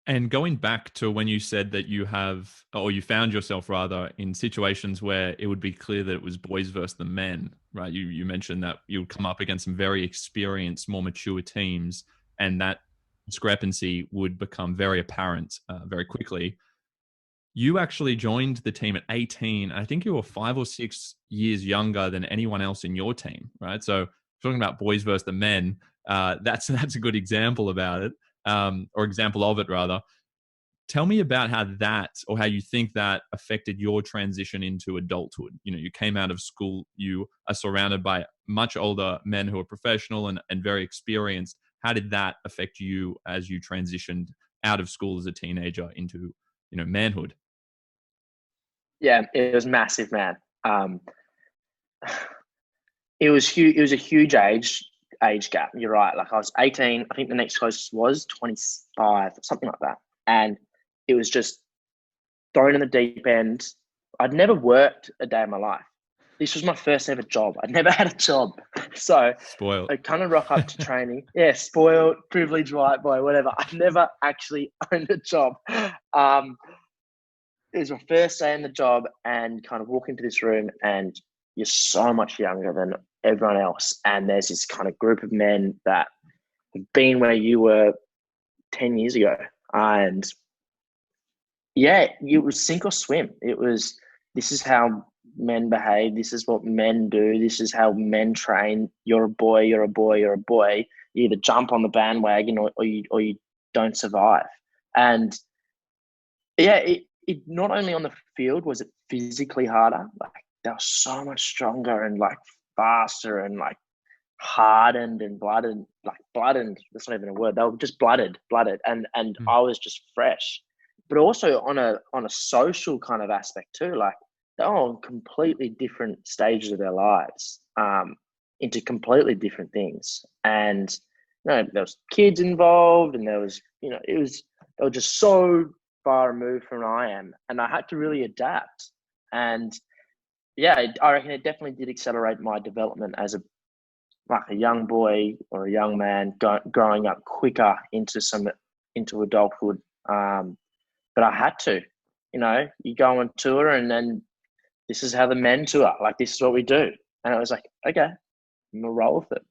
And going back to when you said that you have, or you found yourself rather, in situations where it would be clear that it was boys versus the men, right? You mentioned that you would come up against some very experienced, more mature teams, and that discrepancy would become very apparent very quickly. You actually joined the team at 18. I think you were 5 or 6 years younger than anyone else in your team, right? So talking about boys versus the men, that's a good example about it, or example of it rather. Tell me about how that, or how you think that affected your transition into adulthood. You know, you came out of school, you are surrounded by much older men who are professional and very experienced. How did that affect you as you transitioned out of school as a teenager into, manhood? Yeah, it was massive, man. Um, it was huge. It was a huge age gap. You're right. Like I was 18. I think the next closest was 25, something like that. And it was just thrown in the deep end. I'd never worked a day in my life. This was my first ever job. I'd never had a job. So Spoiled. I kind of rock up to training. Yeah, spoiled, privileged white boy, whatever. I've never actually owned a job. Um, it was my first day in the job and kind of walk into this room and you're so much younger than everyone else. And there's this kind of group of men that have been where you were 10 years ago. And yeah, it was sink or swim. It was, this is how men behave. This is what men do. This is how men train. You're a boy, you're a boy, you're a boy. You either jump on the bandwagon or you don't survive. And yeah, it not only on the field was it physically harder, like they were so much stronger and like faster and like hardened and blooded, like blooded. That's not even a word. They were just blooded, and Mm. I was just fresh. But also on a social kind of aspect too, like they're on completely different stages of their lives, into completely different things. And there was kids involved, and there was it was they were just so far removed from where I am, and I had to really adapt. And yeah, I reckon it definitely did accelerate my development as a young boy or a young man growing up quicker into adulthood. But I had to, you go on tour and then this is how the men tour. Like this is what we do, and I was like, okay, I'm gonna roll with it.